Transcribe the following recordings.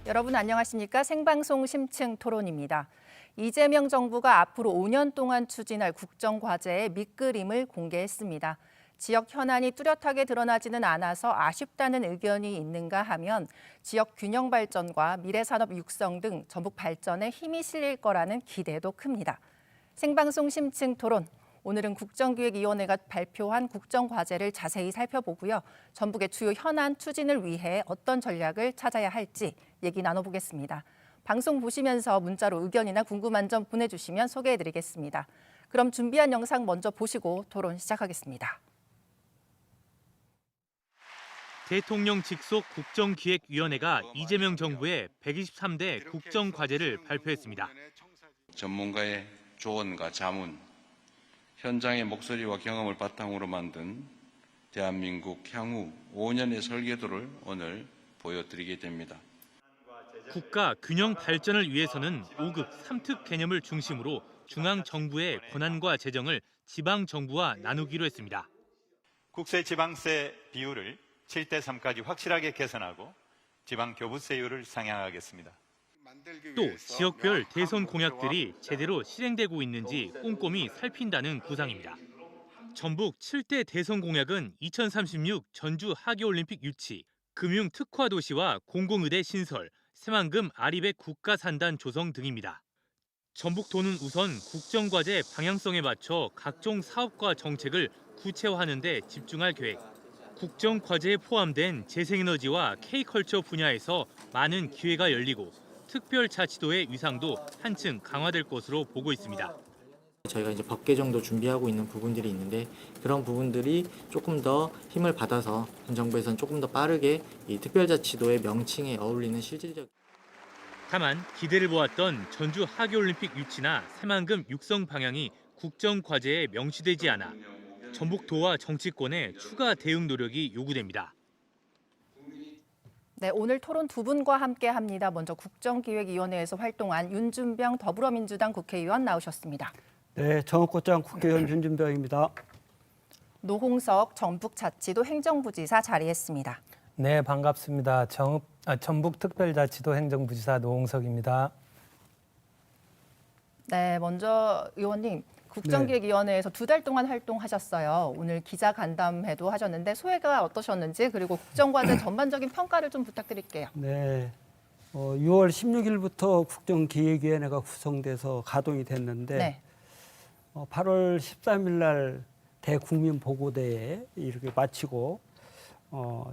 여러분 안녕하십니까? 생방송 심층 토론입니다. 이재명 정부가 앞으로 5년 동안 추진할 국정과제의 밑그림을 공개했습니다. 지역 현안이 뚜렷하게 드러나지는 않아서 아쉽다는 의견이 있는가 하면 지역 균형 발전과 미래산업 육성 등 전북 발전에 힘이 실릴 거라는 기대도 큽니다. 생방송 심층 토론. 오늘은 국정기획위원회가 발표한 국정과제를 자세히 살펴보고요. 전북의 주요 현안 추진을 위해 어떤 전략을 찾아야 할지 얘기 나눠보겠습니다. 방송 보시면서 문자로 의견이나 궁금한 점 보내주시면 소개해드리겠습니다. 그럼 준비한 영상 먼저 보시고 토론 시작하겠습니다. 대통령 직속 국정기획위원회가 이재명 정부의 123대 국정과제를 발표했습니다. 전문가의 조언과 자문, 현장의 목소리와 경험을 바탕으로 만든 대한민국 향후 5년의 설계도를 오늘 보여드리게 됩니다. 국가 균형 발전을 위해서는 5급 3특 개념을 중심으로 중앙정부의 권한과 재정을 지방정부와 나누기로 했습니다. 국세지방세 비율을 7대3까지 확실하게 개선하고 지방교부세율을 상향하겠습니다. 또 지역별 대선 공약들이 제대로 실행되고 있는지 꼼꼼히 살핀다는 구상입니다. 전북 7대 대선 공약은 2036 전주 하계올림픽 유치, 금융 특화 도시와 공공의대 신설, 새만금 아리백 국가산단 조성 등입니다. 전북도는 우선 국정과제 방향성에 맞춰 각종 사업과 정책을 구체화하는 데 집중할 계획. 국정과제에 포함된 재생에너지와 K컬처 분야에서 많은 기회가 열리고 특별자치도의 위상도 한층 강화될 것으로 보고 있습니다. 저희가 이제 법 개정도 준비하고 있는 부분들이 있는데 그런 부분들이 조금 더 힘을 받아서 현 정부에서는 조금 더 빠르게 이 특별자치도의 명칭에 어울리는 실질적. 다만 기대를 모았던 전주 하계올림픽 유치나 새만금 육성 방향이 국정과제에 명시되지 않아 전북도와 정치권의 추가 대응 노력이 요구됩니다. 네, 오늘 토론 두 분과 함께합니다. 먼저 국정기획위원회에서 활동한 윤준병 더불어민주당 국회의원 나오셨습니다. 네, 정읍고장 국회의원 윤준병입니다. 노홍석 전북자치도 행정부지사 자리했습니다. 네, 반갑습니다. 전북특별자치도 행정부지사 노홍석입니다. 네, 먼저 의원님, 국정기획위원회에서 2달 동안 활동하셨어요. 오늘 기자간담회도 하셨는데 소회가 어떠셨는지 그리고 국정과제 전반적인 평가를 좀 부탁드릴게요. 네, 6월 16일부터 국정기획위원회가 구성돼서 가동이 됐는데 네. 8월 13일 날 대국민보고대회 이렇게 마치고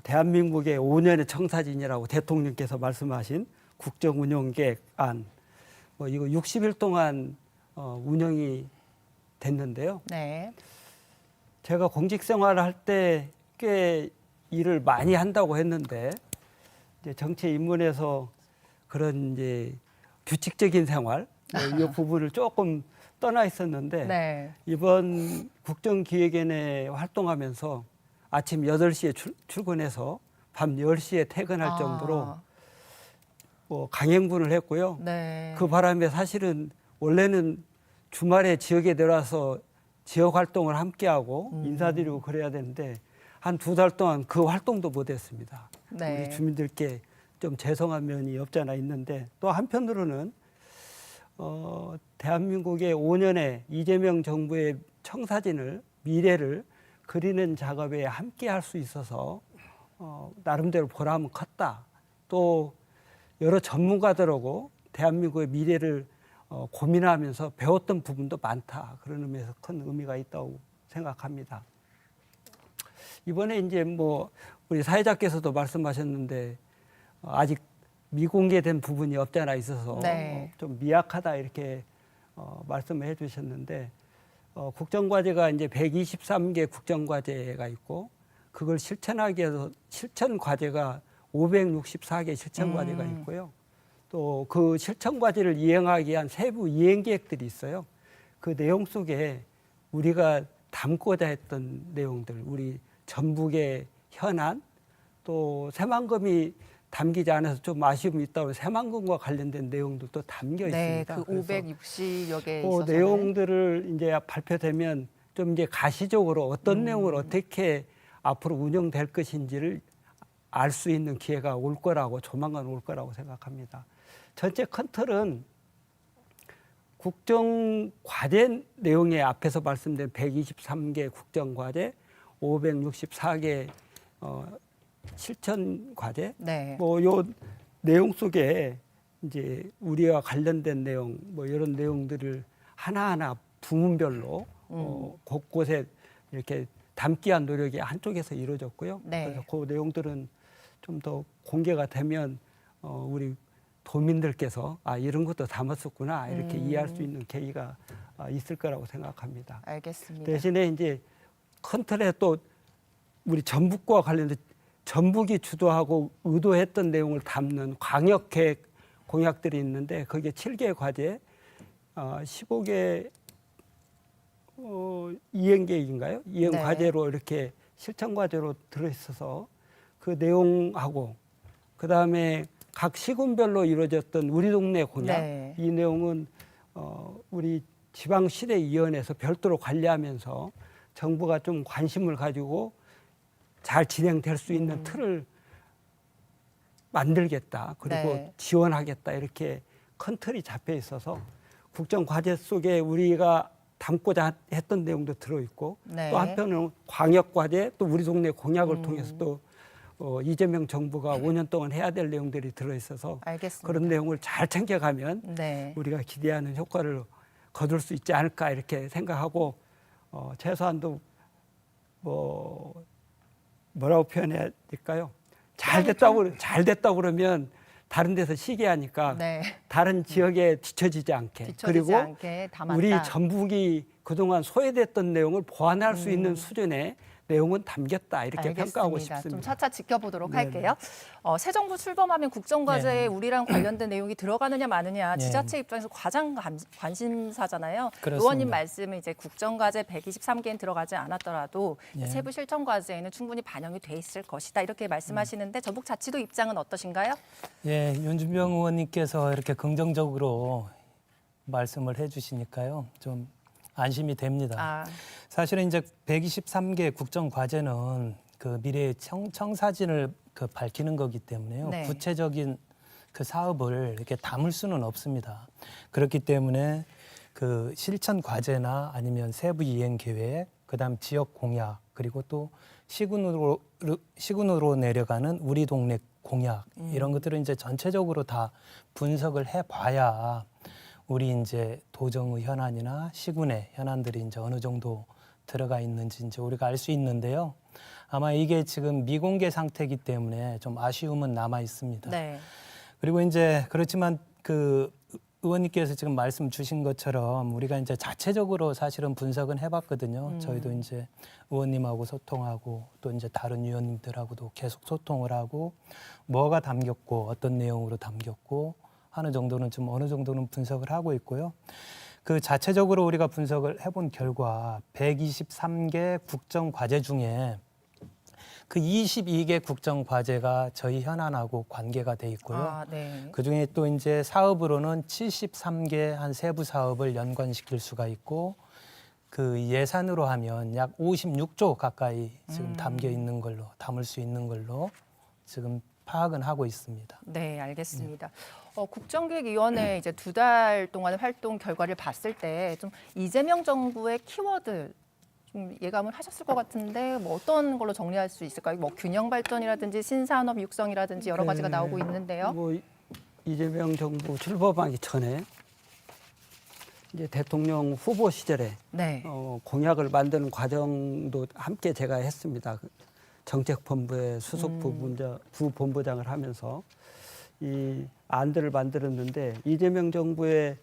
대한민국의 5년의 청사진이라고 대통령께서 말씀하신 국정운영계획안 이거 60일 동안 운영이 됐는데요. 네. 제가 공직 생활을 할 때 꽤 일을 많이 한다고 했는데 이제 정치에 입문해서 그런 이제 규칙적인 생활 이 부분을 조금 떠나 있었는데 네. 이번 국정기획위원회 활동하면서 아침 8시에 출근해서 밤 10시에 퇴근할 정도로 강행군을 했고요. 네. 그 바람에 사실은 원래는 주말에 지역에 내려와서 지역 활동을 함께하고 인사드리고 그래야 되는데 한 2달 동안 그 활동도 못했습니다. 네. 우리 주민들께 좀 죄송한 면이 없지 않아 있는데 또 한편으로는 대한민국의 5년의 이재명 정부의 청사진을 미래를 그리는 작업에 함께할 수 있어서 나름대로 보람은 컸다. 또 여러 전문가들하고 대한민국의 미래를 고민하면서 배웠던 부분도 많다. 그런 의미에서 큰 의미가 있다고 생각합니다. 이번에 이제 우리 사회자께서도 말씀하셨는데 아직 미공개된 부분이 없지 않아 있어서 네. 좀 미약하다 이렇게 말씀을 해주셨는데 국정과제가 이제 123개 국정과제가 있고 그걸 실천하기 위해서 실천과제가 564개 실천과제가 있고요. 또 그 실천과제를 이행하기 위한 세부 이행계획들이 있어요. 그 내용 속에 우리가 담고자 했던 내용들, 우리 전북의 현안, 또 새만금이 담기지 않아서 좀 아쉬움이 있다고 새만금과 관련된 내용들도 담겨 네, 있습니다. 그 560여 개 그 있어서 내용들을 이제 발표되면 좀 이제 가시적으로 어떤 내용을 어떻게 앞으로 운영될 것인지를 알 수 있는 기회가 올 거라고 조만간 올 거라고 생각합니다. 전체 큰 틀은 국정과제 내용에 앞에서 말씀드린 123개 국정과제, 564개 실천과제, 네. 뭐 요 내용 속에 이제 우리와 관련된 내용, 뭐 이런 내용들을 하나하나 부문별로 곳곳에 이렇게 담기 위한 노력이 한쪽에서 이루어졌고요. 네. 그래서 그 내용들은 좀 더 공개가 되면 우리 도민들께서 이런 것도 담았었구나 이렇게 이해할 수 있는 계기가 있을 거라고 생각합니다. 알겠습니다. 대신에 이제 큰 틀에 또 우리 전북과 관련된 전북이 주도하고 의도했던 내용을 담는 광역계획 공약들이 있는데 거기에 7개 과제, 15개 이행계획인가요? 이행 네. 과제로 이렇게 실천 과제로 들어있어서 그 내용하고 그 다음에 각 시군별로 이루어졌던 우리 동네 공약 네. 이 내용은 우리 지방시대위원회에서 별도로 관리하면서 정부가 좀 관심을 가지고 잘 진행될 수 있는 틀을 만들겠다. 그리고 네. 지원하겠다. 이렇게 큰 틀이 잡혀 있어서 국정과제 속에 우리가 담고자 했던 내용도 들어있고 네. 또 한편으로는 광역과제 또 우리 동네 공약을 통해서 또 이재명 정부가 5년 동안 해야 될 내용들이 들어있어서 알겠습니다. 그런 내용을 잘 챙겨가면 네. 우리가 기대하는 효과를 거둘 수 있지 않을까 이렇게 생각하고 최소한도 뭐라고 표현해야 될까요? 잘 됐다고 그러면 다른 데서 시기하니까 네. 다른 지역에 뒤처지지 않게 뒤처지지 그리고 않게 담았다. 우리 전북이 그동안 소외됐던 내용을 보완할 수 있는 수준의 내용은 담겼다 이렇게 평가하고 알겠습니다. 좀 싶습니다. 차차 지켜보도록 네네. 할게요. 새 정부 출범하면 국정과제에 네. 우리랑 관련된 내용이 들어가느냐 마느냐 네. 지자체 입장에서 가장 관심사잖아요. 그렇습니다. 의원님 말씀은 이제 국정과제 123개는 들어가지 않았더라도 네. 세부 실천과제에는 충분히 반영이 돼 있을 것이다 이렇게 말씀하시는데 전북자치도 입장은 어떠신가요? 예, 윤준병 의원님께서 이렇게 긍정적으로 말씀을 해주시니까요, 좀 안심이 됩니다. 사실은 이제 123개 국정 과제는 그 미래의 청사진을 그 밝히는 거기 때문에요. 네. 구체적인 그 사업을 이렇게 담을 수는 없습니다. 그렇기 때문에 그 실천 과제나 아니면 세부 이행 계획, 그다음 지역 공약, 그리고 또 시군으로 내려가는 우리 동네 공약 이런 것들을 이제 전체적으로 다 분석을 해봐야 우리 이제 도정의 현안이나 시군의 현안들이 이제 어느 정도 들어가 있는지 이제 우리가 알 수 있는데요. 아마 이게 지금 미공개 상태이기 때문에 좀 아쉬움은 남아 있습니다. 네. 그리고 이제 그렇지만 그 의원님께서 지금 말씀 주신 것처럼 우리가 이제 자체적으로 사실은 분석은 해봤거든요. 저희도 이제 의원님하고 소통하고 또 이제 다른 위원님들하고도 계속 소통을 하고 뭐가 담겼고 어떤 내용으로 담겼고 하는 정도는 좀 어느 정도는 분석을 하고 있고요. 그 자체적으로 우리가 분석을 해본 결과 123개 국정 과제 중에 그 22개 국정 과제가 저희 현안하고 관계가 돼 있고요. 네. 그 중에 또 이제 사업으로는 73개 한 세부 사업을 연관시킬 수가 있고 그 예산으로 하면 약 56조 가까이 지금 담겨 있는 걸로 담을 수 있는 걸로 지금 파악은 하고 있습니다. 네, 알겠습니다. 국정기획위원회 이제 2달 동안의 활동 결과를 봤을 때 좀 이재명 정부의 키워드 좀 예감을 하셨을 것 같은데 뭐 어떤 걸로 정리할 수 있을까요? 뭐 균형 발전이라든지 신산업 육성이라든지 여러 가지가 나오고 있는데요. 뭐 이재명 정부 출범하기 전에 이제 대통령 후보 시절에 네. 공약을 만드는 과정도 함께 제가 했습니다. 정책본부의 수석 부본부장을 하면서 이 안들을 만들었는데 이재명 정부의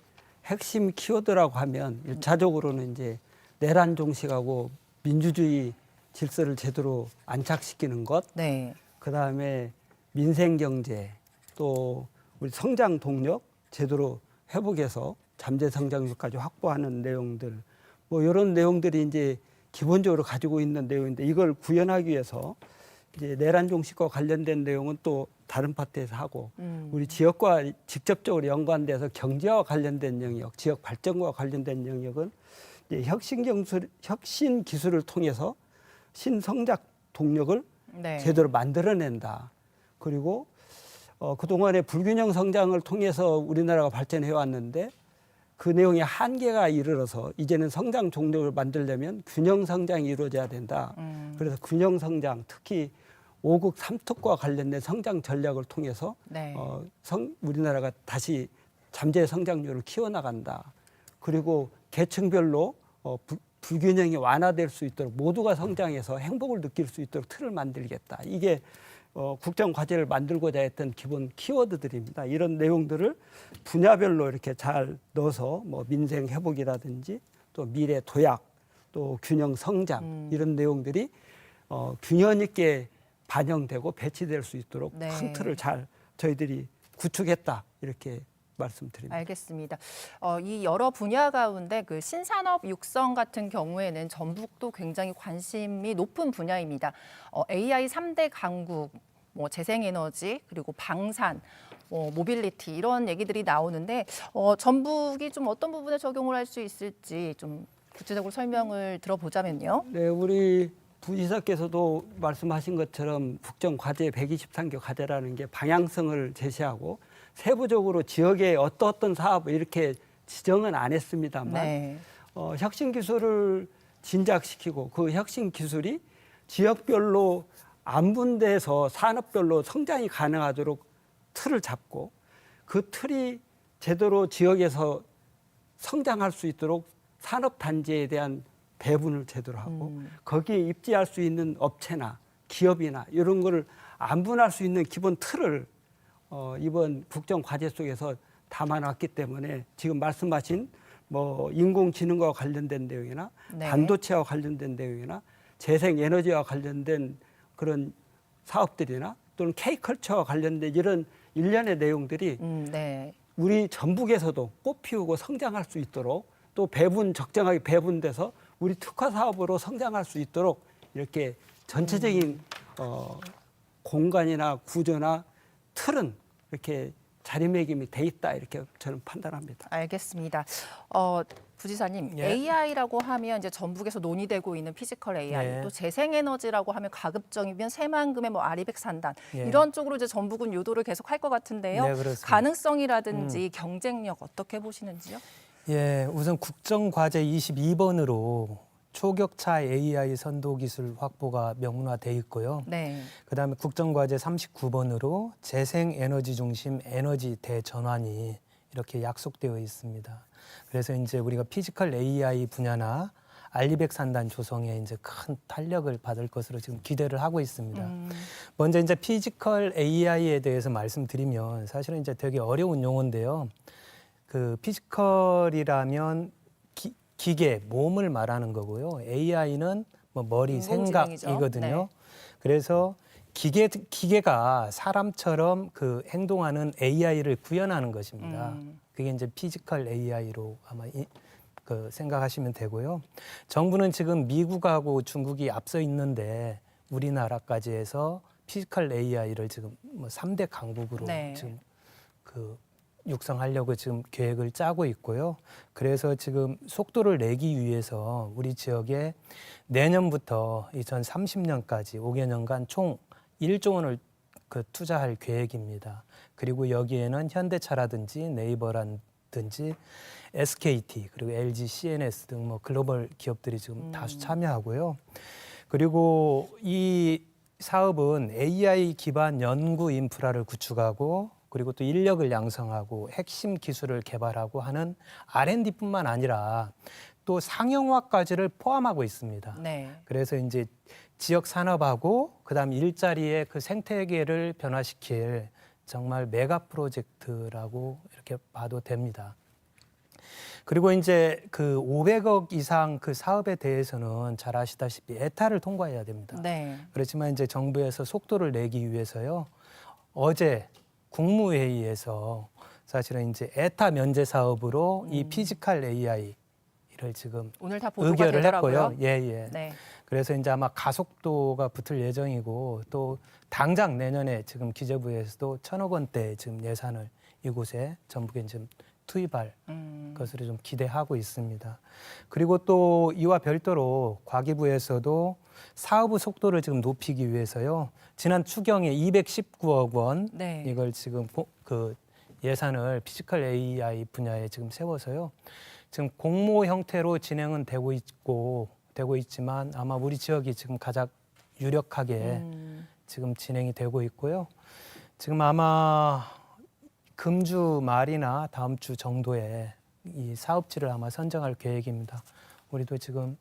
핵심 키워드라고 하면 일차적으로는 이제 내란 종식하고 민주주의 질서를 제대로 안착시키는 것, 네. 그 다음에 민생 경제, 또 우리 성장 동력 제대로 회복해서 잠재 성장률까지 확보하는 내용들, 뭐 이런 내용들이 이제 기본적으로 가지고 있는 내용인데 이걸 구현하기 위해서 이제 내란 종식과 관련된 내용은 또 다른 파트에서 하고 우리 지역과 직접적으로 연관돼서 경제와 관련된 영역, 지역 발전과 관련된 영역은 이제 혁신 기술을 통해서 신성장 동력을 네. 제대로 만들어낸다. 그리고 그동안의 불균형 성장을 통해서 우리나라가 발전해 왔는데 그 내용의 한계가 이르러서 이제는 성장 동력을 만들려면 균형 성장이 이루어져야 된다. 그래서 균형 성장, 특히 5국 3특과 관련된 성장 전략을 통해서 네. 우리나라가 다시 잠재 성장률을 키워나간다. 그리고 계층별로 불균형이 완화될 수 있도록 모두가 성장해서 행복을 느낄 수 있도록 틀을 만들겠다. 이게 국정과제를 만들고자 했던 기본 키워드들입니다. 이런 내용들을 분야별로 이렇게 잘 넣어서 뭐 민생 회복이라든지 또 미래 도약, 또 균형 성장 이런 내용들이 균형 있게 반영되고 배치될 수 있도록 네. 큰 틀을 잘 저희들이 구축했다 이렇게 말씀드립니다. 알겠습니다. 이 여러 분야 가운데 그 신산업 육성 같은 경우에는 전북도 굉장히 관심이 높은 분야입니다. AI 3대 강국, 뭐 재생에너지, 그리고 방산, 모빌리티 이런 얘기들이 나오는데 전북이 좀 어떤 부분에 적용을 할 수 있을지 좀 구체적으로 설명을 들어보자면요. 네, 우리 부지사께서도 말씀하신 것처럼 국정과제 123개 과제라는 게 방향성을 제시하고 세부적으로 지역에 어떤 사업을 이렇게 지정은 안 했습니다만 네. 혁신 기술을 진작시키고 그 혁신 기술이 지역별로 안분돼서 산업별로 성장이 가능하도록 틀을 잡고 그 틀이 제대로 지역에서 성장할 수 있도록 산업단지에 대한 배분을 제대로 하고 거기에 입지할 수 있는 업체나 기업이나 이런 거를 안분할 수 있는 기본 틀을 이번 국정과제 속에서 담아놨기 때문에 지금 말씀하신 뭐 인공지능과 관련된 내용이나 네. 반도체와 관련된 내용이나 재생에너지와 관련된 그런 사업들이나 또는 K컬처와 관련된 이런 일련의 내용들이 네. 우리 전북에서도 꽃피우고 성장할 수 있도록 또 적정하게 배분돼서 우리 특화 사업으로 성장할 수 있도록 이렇게 전체적인 공간이나 구조나 틀은 이렇게 자리매김이 돼 있다 이렇게 저는 판단합니다. 알겠습니다. 부지사님, 예. AI라고 하면 이제 전북에서 논의되고 있는 피지컬 AI, 예. 또 재생에너지라고 하면 가급적이면 새만금의 뭐 아리백 산단 예. 이런 쪽으로 이제 전북은 유도를 계속 할 것 같은데요. 네, 그렇습니다. 가능성이라든지 경쟁력 어떻게 보시는지요? 예, 우선 국정과제 22번으로 초격차 AI 선도 기술 확보가 명문화돼 있고요. 네. 그다음에 국정과제 39번으로 재생에너지 중심 에너지 대전환이 이렇게 약속되어 있습니다. 그래서 이제 우리가 피지컬 AI 분야나 알리백 산단 조성에 이제 큰 탄력을 받을 것으로 지금 기대를 하고 있습니다. 먼저 이제 피지컬 AI에 대해서 말씀드리면 사실은 이제 되게 어려운 용어인데요. 그 피지컬이라면 기계, 몸을 말하는 거고요. AI는 뭐 머리, 인공지능이죠. 생각이거든요. 네. 그래서 기계가 사람처럼 그 행동하는 AI를 구현하는 것입니다. 그게 이제 피지컬 AI로 아마 그 생각하시면 되고요. 정부는 지금 미국하고 중국이 앞서 있는데 우리나라까지 해서 피지컬 AI를 지금 뭐 3대 강국으로 네. 지금 그 육성하려고 지금 계획을 짜고 있고요. 그래서 지금 속도를 내기 위해서 우리 지역에 내년부터 2030년까지 5개년간 총 1조 원을 그 투자할 계획입니다. 그리고 여기에는 현대차라든지 네이버라든지 SKT 그리고 LG, CNS 등 뭐 글로벌 기업들이 지금 다수 참여하고요. 그리고 이 사업은 AI 기반 연구 인프라를 구축하고 그리고 또 인력을 양성하고 핵심 기술을 개발하고 하는 R&D뿐만 아니라 또 상용화까지를 포함하고 있습니다. 네. 그래서 이제 지역 산업하고 그다음 일자리의 그 생태계를 변화시킬 정말 메가 프로젝트라고 이렇게 봐도 됩니다. 그리고 이제 그 500억 이상 그 사업에 대해서는 잘 아시다시피 에타를 통과해야 됩니다. 네. 그렇지만 이제 정부에서 속도를 내기 위해서요. 어제 국무회의에서 사실은 이제 에타 면제 사업으로 이 피지컬 AI를 지금 오늘 다 보도가 의결을 되더라고요. 했고요. 예. 네. 그래서 이제 아마 가속도가 붙을 예정이고 또 당장 내년에 지금 기재부에서도 1,000억 원대 지금 예산을 이곳에 전북에 지금 투입할 것으로 좀 기대하고 있습니다. 그리고 또 이와 별도로 과기부에서도 사업의 속도를 지금 높이기 위해서요. 지난 추경에 219억 원 네. 이걸 지금 그 예산을 피지컬 AI 분야에 지금 세워서요. 지금 공모 형태로 진행은 되고 있지만 아마 우리 지역이 지금 가장 유력하게 지금 진행이 되고 있고요. 지금 아마 금주 말이나 다음 주 정도에 이 사업지를 아마 선정할 계획입니다. 우리도 지금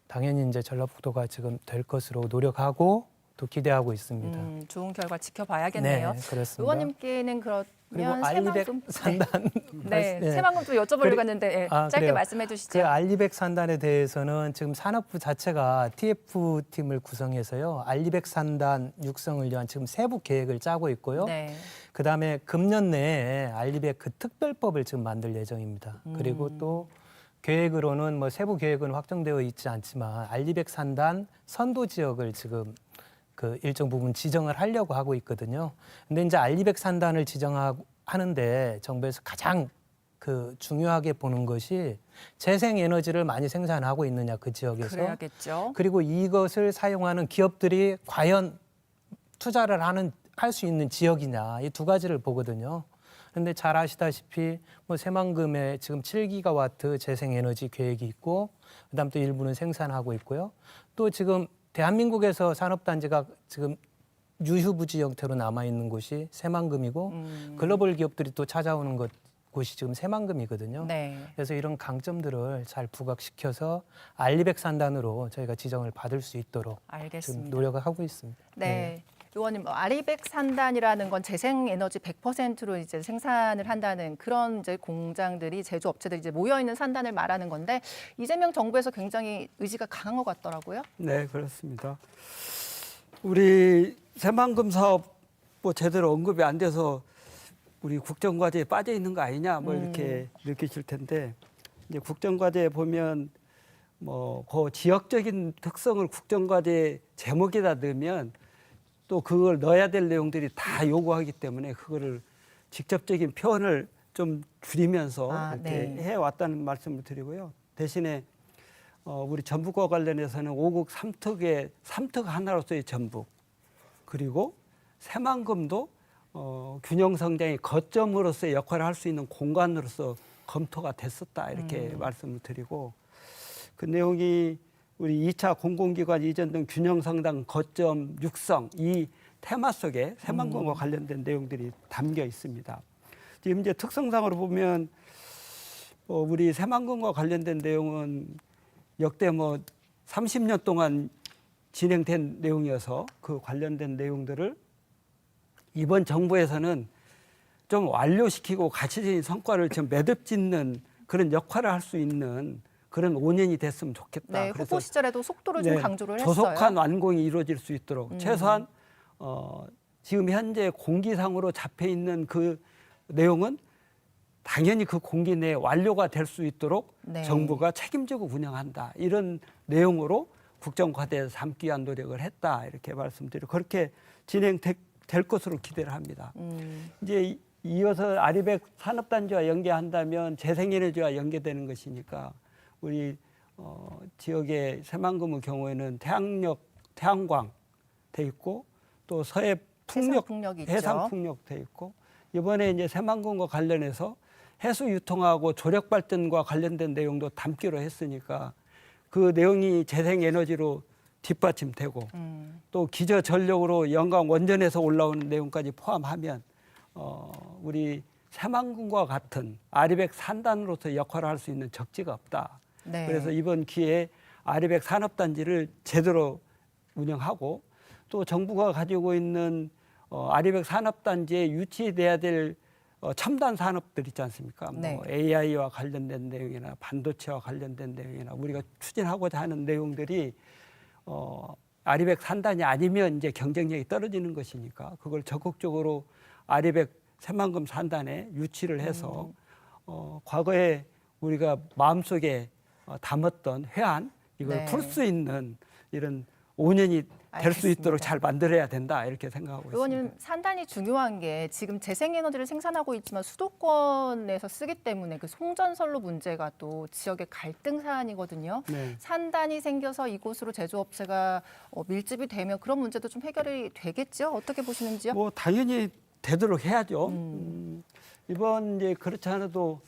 당연히 이제 전라북도가 지금 될 것으로 노력하고 또 기대하고 있습니다. 좋은 결과 지켜봐야겠네요. 네, 그렇습니다. 의원님께는 그리고 그러면 알리백 새만금 산단 네, 네. 새만금 좀 여쭤보려고 했는데 예, 짧게 그래요. 말씀해 주시죠. 그 알리백 산단에 대해서는 지금 산업부 자체가 TF 팀을 구성해서요. 알리백 산단 육성을 위한 지금 세부 계획을 짜고 있고요. 네. 그다음에 금년 내에 알리백 그 특별법을 지금 만들 예정입니다. 그리고 또 계획으로는 뭐 세부 계획은 확정되어 있지 않지만 알리백 산단 선도 지역을 지금 그 일정 부분 지정을 하려고 하고 있거든요. 근데 이제 알리백 산단을 지정하는데 정부에서 가장 그 중요하게 보는 것이 재생 에너지를 많이 생산하고 있느냐 그 지역에서. 그래야겠죠. 그리고 이것을 사용하는 기업들이 과연 투자를 할 수 있는 지역이냐 이 두 가지를 보거든요. 그런데 잘 아시다시피 뭐 새만금에 지금 7기가와트 재생 에너지 계획이 있고 그다음 또 일부는 생산하고 있고요. 또 지금 대한민국에서 산업단지가 지금 유휴부지 형태로 남아있는 곳이 새만금이고 글로벌 기업들이 또 찾아오는 곳이 지금 새만금이거든요. 네. 그래서 이런 강점들을 잘 부각시켜서 알리백 산단으로 저희가 지정을 받을 수 있도록 지금 알겠습니다. 노력을 하고 있습니다. 네. 의원님, 알리백 산단이라는 건 재생 에너지 100%로 이제 생산을 한다는 그런 이제 공장들이 제조업체들이 이제 모여 있는 산단을 말하는 건데 이재명 정부에서 굉장히 의지가 강한 것 같더라고요. 네, 그렇습니다. 우리 새만금 사업 뭐 제대로 언급이 안 돼서 우리 국정과제에 빠져 있는 거 아니냐 뭐 이렇게 느끼실 텐데 이제 국정과제에 보면 뭐 그 지역적인 특성을 국정과제 제목에다 넣으면 또 그걸 넣어야 될 내용들이 다 요구하기 때문에 그거를 직접적인 표현을 좀 줄이면서 이렇게 네. 해왔다는 말씀을 드리고요. 대신에 우리 전북과 관련해서는 5국 3특의 3특 하나로서의 전북 그리고 새만금도 균형 성장의 거점으로서의 역할을 할 수 있는 공간으로서 검토가 됐었다 이렇게 말씀을 드리고 그 내용이 우리 2차 공공기관 이전 등 균형 성장 거점 육성 이 테마 속에 새만금과 관련된 내용들이 담겨 있습니다. 지금 이제 특성상으로 보면 우리 새만금과 관련된 내용은 역대 뭐 30년 동안 진행된 내용이어서 그 관련된 내용들을 이번 정부에서는 좀 완료시키고 가치적인 성과를 좀 매듭짓는 그런 역할을 할 수 있는 그런 5년이 됐으면 좋겠다. 네, 그래서 후보 시절에도 속도를 좀 강조를 했어요. 조속한 완공이 이루어질 수 있도록 최소한 지금 현재 공기상으로 잡혀 있는 그 내용은 당연히 그 공기 내에 완료가 될 수 있도록 네. 정부가 책임지고 운영한다. 이런 내용으로 국정과제에서 삼기 위한 노력을 했다. 이렇게 말씀드리고 그렇게 진행될 것으로 기대를 합니다. 이제 이어서 아리백 산업단지와 연계한다면 재생에너지와 연계되는 것이니까 우리 지역의 새만금의 경우에는 태양광 돼 있고 또 서해 해상풍력이 있죠. 해상풍력 돼 있고 이번에 이제 새만금과 관련해서 해수 유통하고 조력 발전과 관련된 내용도 담기로 했으니까 그 내용이 재생 에너지로 뒷받침되고 또 기저 전력으로 영광 원전에서 올라오는 내용까지 포함하면 우리 새만금과 같은 아리백 산단으로서 역할을 할 수 있는 적지가 없다. 네. 그래서 이번 기회에 아리백 산업단지를 제대로 운영하고 또 정부가 가지고 있는 아리백 산업단지에 유치돼야 될 첨단 산업들 있지 않습니까? 네. 뭐 AI와 관련된 내용이나 반도체와 관련된 내용이나 우리가 추진하고자 하는 내용들이 아리백 산단이 아니면 이제 경쟁력이 떨어지는 것이니까 그걸 적극적으로 아리백 새만금 산단에 유치를 해서 과거에 우리가 마음속에 담았던 회한 이걸 네. 풀 수 있는 이런 5년이 될 수 알겠습니다. 있도록 잘 만들어야 된다 이렇게 생각하고 의원님 있습니다. 상당히 중요한 게 지금 재생에너지를 생산하고 있지만 수도권에서 쓰기 때문에 그 송전선로 문제가 또 지역의 갈등 사안이거든요. 네. 산단이 생겨서 이곳으로 제조업체가 밀집이 되면 그런 문제도 좀 해결이 되겠죠? 어떻게 보시는지요? 뭐 당연히 되도록 해야죠. 이번 이제 그렇지 않아도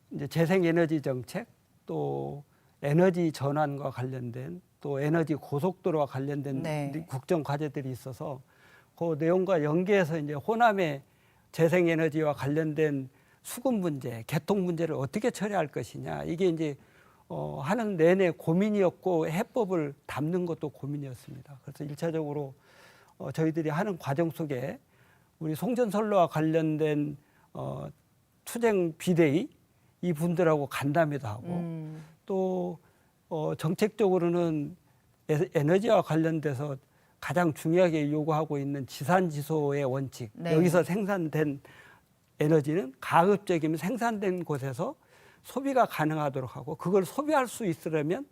이제 재생에너지 정책 또 에너지 전환과 관련된 또 에너지 고속도로와 관련된 네. 국정 과제들이 있어서 그 내용과 연계해서 이제 호남의 재생에너지와 관련된 수급 문제, 개통 문제를 어떻게 처리할 것이냐 이게 이제 하는 내내 고민이었고 해법을 담는 것도 고민이었습니다. 그래서 일차적으로 저희들이 하는 과정 속에 우리 송전선로와 관련된 투쟁 비대위 이 분들하고 간담회도 하고 또 정책적으로는 에너지와 관련돼서 가장 중요하게 요구하고 있는 지산지소의 원칙. 네. 여기서 생산된 에너지는 가급적이면 생산된 곳에서 소비가 가능하도록 하고 그걸 소비할 수 있으려면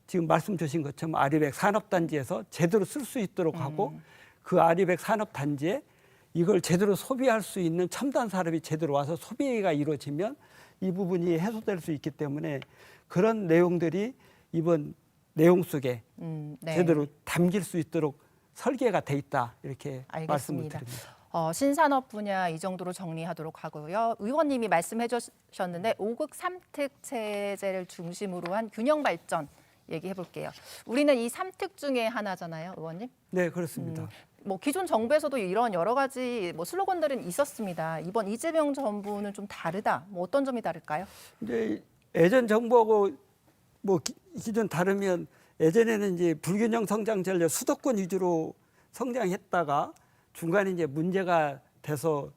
지금 말씀 주신 것처럼 아리백 산업단지에서 제대로 쓸 수 있도록 하고 그 아리백 산업단지에 이걸 제대로 소비할 수 있는 첨단 산업이 제대로 와서 소비가 이루어지면 이 부분이 해소될 수 있기 때문에 그런 내용들이 이번 내용 속에 네. 제대로 담길 수 있도록 설계가 돼 있다 이렇게 말씀을 알겠습니다. 드립니다. 신산업 분야 이 정도로 정리하도록 하고요. 의원님이 말씀해 주셨는데 5급 3특 체제를 중심으로 한 균형 발전 얘기해 볼게요. 우리는 이 3특 중에 하나잖아요, 의원님. 네, 그렇습니다. 뭐 기존 정부에서도 이런 여러 가지 뭐 슬로건들은 있었습니다. 이번 이재명 정부는 좀 다르다. 뭐 어떤 점이 다를까요? 이제 예전 정부하고 뭐 기존 다르면 예전에는 이제 불균형 성장 전략 수도권 위주로 성장했다가 중간에 이제 문제가 돼서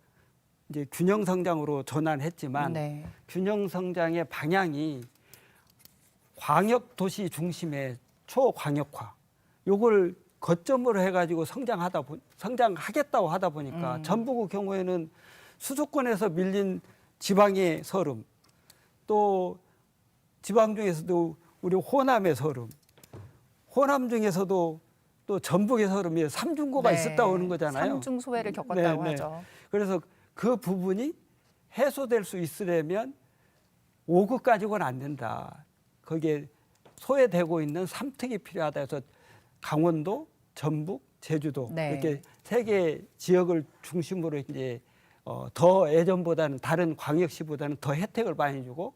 이제 균형 성장으로 전환했지만 네. 균형 성장의 방향이 광역 도시 중심의 초광역화 요걸 거점으로 해가지고 성장하겠다고 하다 보니까 전북의 경우에는 수도권에서 밀린 지방의 서름 또 지방 중에서도 우리 호남의 서름 호남 중에서도 또 전북의 서름이 삼중고가 네. 있었다고 하는 거잖아요. 삼중 소외를 겪었다고 네, 네. 하죠. 그래서 그 부분이 해소될 수 있으려면 5급 가지고는 안 된다. 거기에 소외되고 있는 3특이 필요하다 해서 강원도, 전북, 제주도 네. 이렇게 세 개 지역을 중심으로 이제 더 예전보다는 다른 광역시보다는 더 혜택을 많이 주고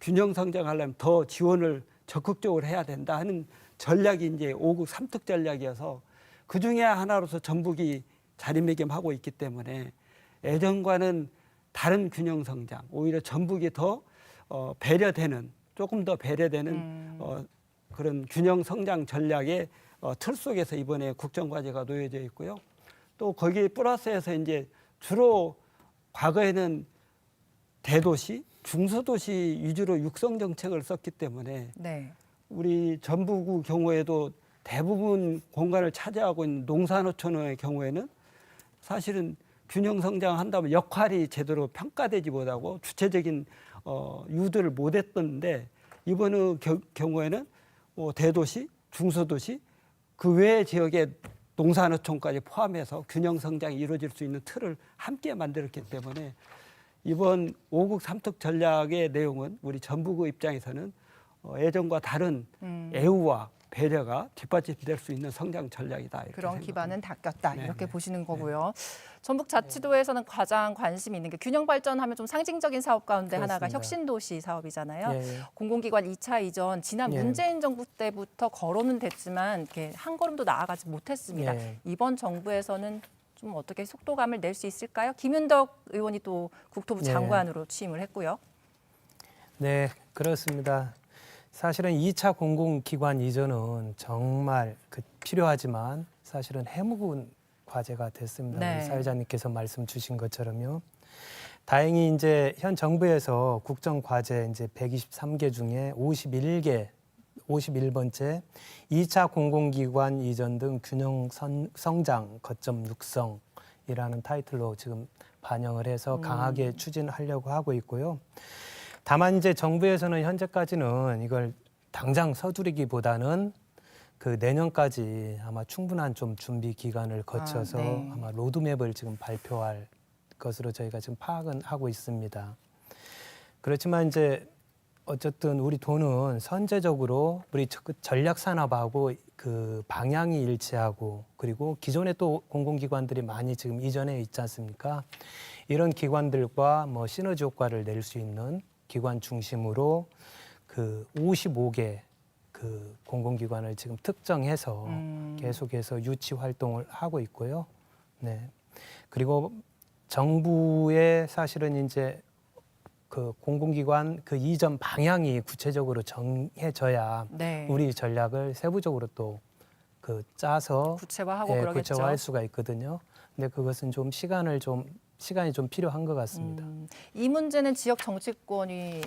균형 성장하려면 더 지원을 적극적으로 해야 된다 하는 전략이 이제 5급 3특 전략이어서 그 중에 하나로서 전북이 자리매김하고 있기 때문에 예전과는 다른 균형 성장, 오히려 전북이 더 배려되는 조금 더 배려되는 그런 균형 성장 전략의 틀 속에서 이번에 국정과제가 놓여져 있고요. 또 거기에 플러스해서 이제 주로 과거에는 대도시, 중소도시 위주로 육성 정책을 썼기 때문에 네. 우리 전북의 경우에도 대부분 공간을 차지하고 있는 농산어촌의 경우에는 사실은 균형 성장한다면 역할이 제대로 평가되지 못하고 주체적인 유도를 못했던데 이번의 경우에는 대도시, 중소도시 그 외 지역의 농산어촌까지 포함해서 균형 성장이 이루어질 수 있는 틀을 함께 만들었기 때문에 이번 5급 3특 전략의 내용은 우리 전북의 입장에서는 예전과 다른 애우와 배려가 뒷받침될 수 있는 성장 전략이다. 이렇게 그런 생각합니다. 기반은 닦였다 네, 이렇게 네. 보시는 거고요. 전북자치도에서는 가장 관심 있는 게 균형 발전하면 좀 상징적인 사업 가운데 하나가 그렇습니다. 혁신도시 사업이잖아요. 예, 예. 공공기관 2차 이전 지난 예. 문재인 정부 때부터 거론은 됐지만 이렇게 한 걸음도 나아가지 못했습니다. 예. 이번 정부에서는 좀 어떻게 속도감을 낼 수 있을까요? 김윤덕 의원이 또 국토부 예. 장관으로 취임을 했고요. 네, 그렇습니다. 사실은 2차 공공기관 이전은 정말 필요하지만 사실은 해묵은 과제가 됐습니다. 네. 우리 사회자님께서 말씀 주신 것처럼요. 다행히 이제 현 정부에서 국정 과제 이제 123개 중에 51번째 2차 공공기관 이전 등 균형 성장 거점 육성이라는 타이틀로 지금 반영을 해서 강하게 추진하려고 하고 있고요. 다만 이제 정부에서는 현재까지는 이걸 당장 서두르기보다는 그 내년까지 아마 충분한 좀 준비 기간을 거쳐서 네. 아마 로드맵을 지금 발표할 것으로 저희가 지금 파악은 하고 있습니다. 그렇지만 이제 어쨌든 우리 도는 선제적으로 우리 전략 산업하고 그 방향이 일치하고 그리고 기존에 또 공공기관들이 많이 지금 이전해 있지 않습니까? 이런 기관들과 뭐 시너지 효과를 낼 수 있는 기관 중심으로 그 55개 그 공공기관을 지금 특정해서 계속해서 유치 활동을 하고 있고요. 네. 그리고 정부의 사실은 이제 그 공공기관 그 이전 방향이 구체적으로 정해져야 네. 우리 전략을 세부적으로 또 그 짜서 구체화하고 예, 그러겠죠. 구체화할 수가 있거든요. 근데 그것은 좀 시간이 좀 필요한 것 같습니다. 이 문제는 지역 정치권이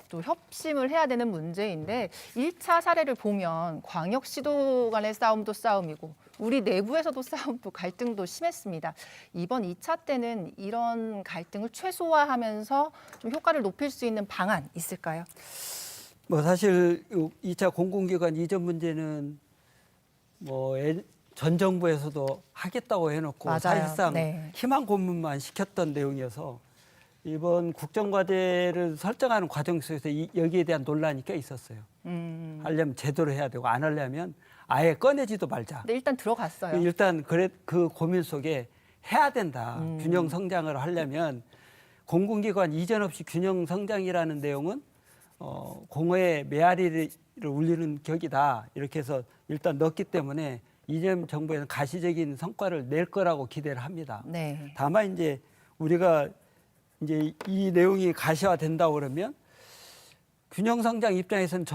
또 협심을 해야 되는 문제인데 1차 사례를 보면 광역시도 간의 싸움도 싸움이고 우리 내부에서도 싸움도 갈등도 심했습니다. 이번 2차 때는 이런 갈등을 최소화하면서 좀 효과를 높일 수 있는 방안 있을까요? 뭐 사실 2차 공공기관 이전 문제는 뭐 전 정부에서도 하겠다고 해놓고 맞아요. 사실상 네. 희망 고문만 시켰던 내용이어서 이번 국정과제를 설정하는 과정 속에서 여기에 대한 논란이 꽤 있었어요. 하려면 제대로 해야 되고 안 하려면 아예 꺼내지도 말자. 근데 일단 들어갔어요. 일단 그 고민 속에 해야 된다. 균형 성장을 하려면 공공기관 이전 없이 균형 성장이라는 내용은 공허의 메아리를 울리는 격이다. 이렇게 해서 일단 넣었기 때문에 이전 정부에는 가시적인 성과를 낼 거라고 기대를 합니다. 네. 다만 이제 우리가 이제 이 내용이 가시화된다고 그러면 균형 성장 입장에서는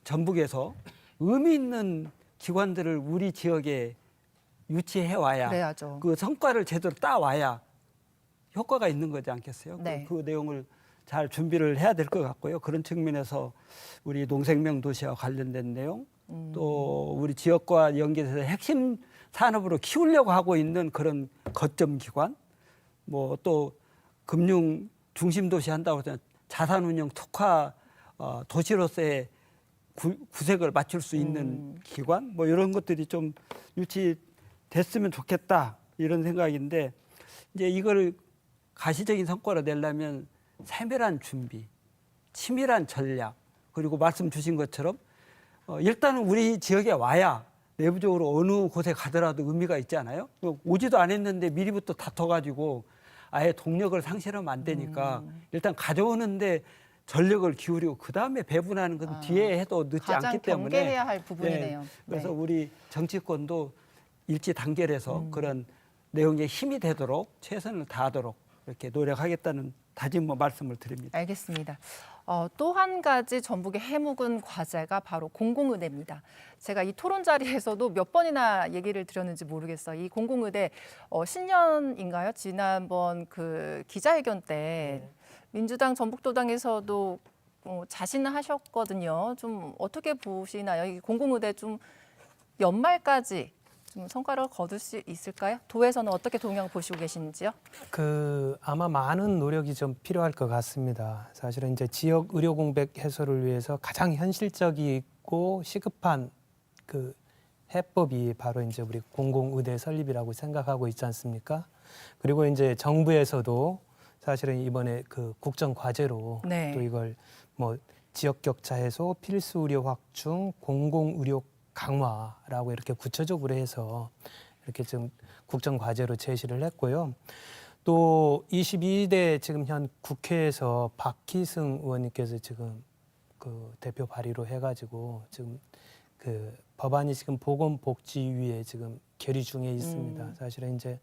전북에서 의미 있는 기관들을 우리 지역에 유치해 와야 그래야죠. 그 성과를 제대로 따와야 효과가 있는 거지 않겠어요? 네. 그 내용을 잘 준비를 해야 될 것 같고요. 그런 측면에서 우리 농생명 도시와 관련된 내용 또 우리 지역과 연계해서 핵심 산업으로 키우려고 하고 있는 그런 거점 기관 뭐 또 금융 중심 도시 한다고 해서 자산운용 특화 도시로서의 구색을 맞출 수 있는 기관 뭐 이런 것들이 좀 유치됐으면 좋겠다 이런 생각인데 이제 이걸 가시적인 성과를 내려면 세밀한 준비, 치밀한 전략 그리고 말씀 주신 것처럼 일단은 우리 지역에 와야 내부적으로 어느 곳에 가더라도 의미가 있지 않아요? 오지도 않았는데 미리부터 다퉈가지고 아예 동력을 상실하면 안 되니까 일단 가져오는데 전력을 기울이고 그 다음에 배분하는 건 뒤에 해도 늦지 가장 않기 때문에 경계해야 할 부분이네요. 네, 그래서 네. 우리 정치권도 일치 단결해서 그런 내용에 힘이 되도록 최선을 다하도록 이렇게 노력하겠다는 다짐 말씀을 드립니다. 알겠습니다. 또 한 가지 전북의 해묵은 과제가 바로 공공의대입니다. 제가 이 토론 자리에서도 몇 번이나 얘기를 드렸는지 모르겠어요. 이 공공의대 신년인가요? 지난번 그 기자회견 때 민주당 전북도당에서도 자신하셨거든요. 좀 어떻게 보시나요? 이 공공의대 좀 연말까지 좀 성과를 거둘 수 있을까요? 도에서는 어떻게 동향 보시고 계시는지요? 그 아마 많은 노력이 좀 필요할 것 같습니다. 사실은 이제 지역 의료 공백 해소를 위해서 가장 현실적이고 시급한 그 해법이 바로 이제 우리 공공의대 설립이라고 생각하고 있지 않습니까? 그리고 이제 정부에서도 사실은 이번에 그 국정 과제로 네. 또 이걸 뭐 지역 격차 해소, 필수 의료 확충, 공공 의료 강화라고 이렇게 구체적으로 해서 이렇게 좀 국정 과제로 제시를 했고요. 또 22대 지금 현 국회에서 박희승 의원님께서 지금 그 대표 발의로 해가지고 지금 그 법안이 지금 보건복지위에 지금 결의 중에 있습니다. 사실은 이제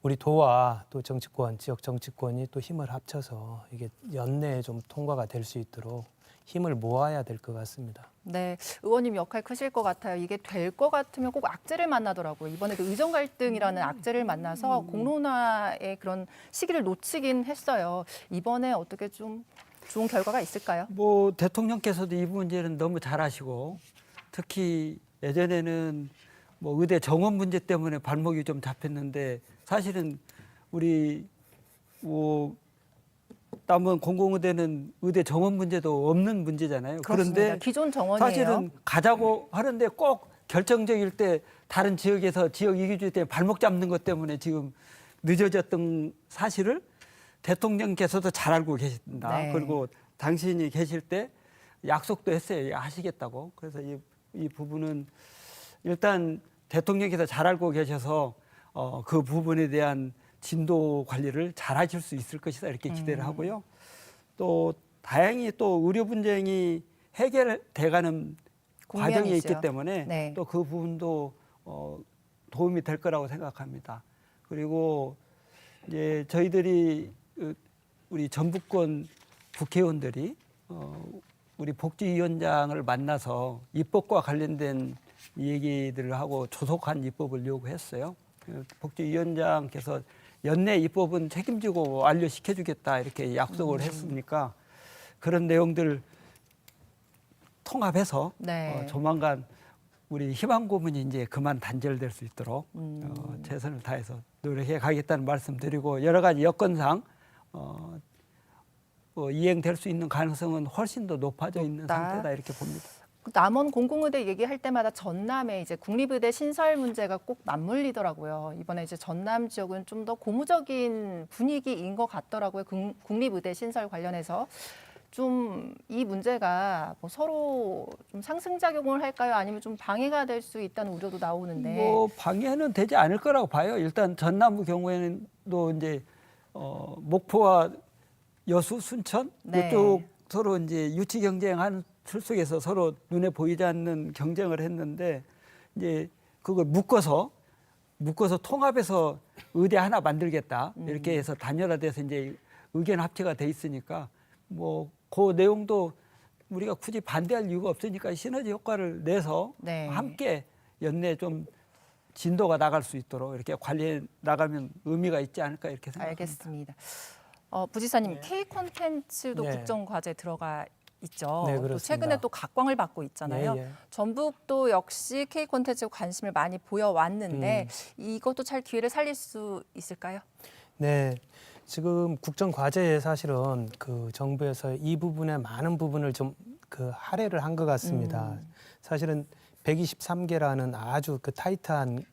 우리 도와 또 정치권, 지역 정치권이 또 힘을 합쳐서 이게 연내에 좀 통과가 될 수 있도록 힘을 모아야 될 것 같습니다. 네, 의원님 역할 크실 것 같아요. 이게 될 것 같으면 꼭 악재를 만나더라고요. 이번에도 의정 갈등이라는 악재를 만나서 공론화의 그런 시기를 놓치긴 했어요. 이번에 어떻게 좀 좋은 결과가 있을까요? 뭐 대통령께서도 이 문제는 너무 잘하시고 특히 예전에는 뭐 의대 정원 문제 때문에 발목이 좀 잡혔는데 사실은 우리 뭐 남은 공공의대는 의대 정원 문제도 없는 문제잖아요. 그렇습니다. 그런데 기존 정원이에요. 사실은 가자고 하는데 꼭 결정적일 때 다른 지역에서 지역 이기주의 때문에 발목 잡는 것 때문에 지금 늦어졌던 사실을 대통령께서도 잘 알고 계신다. 네. 그리고 당신이 계실 때 약속도 했어요. 하시겠다고. 그래서 이 부분은 일단 대통령께서 잘 알고 계셔서 그 부분에 대한 진도 관리를 잘 하실 수 있을 것이다. 이렇게 기대를 하고요. 또 다행히 또 의료 분쟁이 해결돼가는 과정에 국면이죠. 있기 때문에 네. 또 그 부분도 도움이 될 거라고 생각합니다. 그리고 이제 저희들이 우리 전북권 국회의원들이 우리 복지위원장을 만나서 입법과 관련된 얘기들을 하고 조속한 입법을 요구했어요. 복지위원장께서 연내 입법은 책임지고 완료시켜주겠다 이렇게 약속을 했으니까 그런 내용들 통합해서 네. 조만간 우리 희망 고문이 이제 그만 단절될 수 있도록 최선을 다해서 노력해 가겠다는 말씀드리고 여러 가지 여건상 이행될 수 있는 가능성은 훨씬 더 높아져 있는 높다. 상태다 이렇게 봅니다. 남원 공공의대 얘기할 때마다 전남에 이제 국립의대 신설 문제가 꼭 맞물리더라고요. 이번에 이제 전남 지역은 좀 더 고무적인 분위기인 것 같더라고요. 국립의대 신설 관련해서 좀 이 문제가 뭐 서로 좀 상승작용을 할까요? 아니면 좀 방해가 될 수 있다는 우려도 나오는데. 뭐 방해는 되지 않을 거라고 봐요. 일단 전남부 경우에는 또 이제 목포와 여수, 순천 네. 이쪽 서로 이제 유치 경쟁하는 틀 속에서 서로 눈에 보이지 않는 경쟁을 했는데 이제 그걸 묶어서 통합해서 의대 하나 만들겠다 이렇게 해서 단열화돼서 이제 의견 합치가 돼 있으니까 뭐 그 내용도 우리가 굳이 반대할 이유가 없으니까 시너지 효과를 내서 네. 함께 연내 좀 진도가 나갈 수 있도록 이렇게 관리해 나가면 의미가 있지 않을까 이렇게 생각합니다. 알겠습니다. 부지사님 K 콘텐츠도 네. 국정과제 들어가 있죠. 네, 또 그렇습니다. 최근에 또 각광을 받고 있잖아요. 예, 예. 전북도 역시 K 콘텐츠 관심을 많이 보여왔는데 이것도 잘 기회를 살릴 수 있을까요? 네. 지금 국정 과제에 사실은 그 정부에서 이 부분에 많은 부분을 좀 그 할애를 한 것 같습니다. 사실은 123개라는 아주 그 타이트한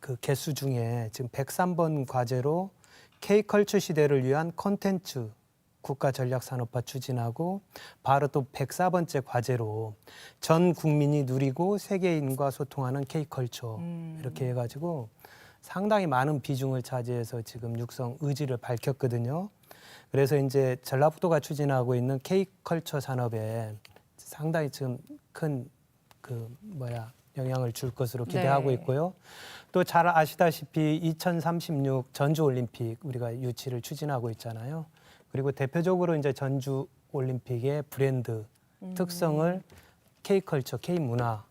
그 개수 중에 지금 103번 과제로 K컬처 시대를 위한 콘텐츠 국가 전략 산업화 추진하고 바로 또 104번째 과제로 전 국민이 누리고 세계인과 소통하는 K컬처 이렇게 해가지고 상당히 많은 비중을 차지해서 지금 육성 의지를 밝혔거든요. 그래서 이제 전라북도가 추진하고 있는 K컬처 산업에 상당히 지금 큰 영향을 줄 것으로 기대하고 네. 있고요. 또 잘 아시다시피 2036 전주올림픽 우리가 유치를 추진하고 있잖아요. 그리고 대표적으로 이제 전주올림픽의 브랜드 특성을 K컬처, K문화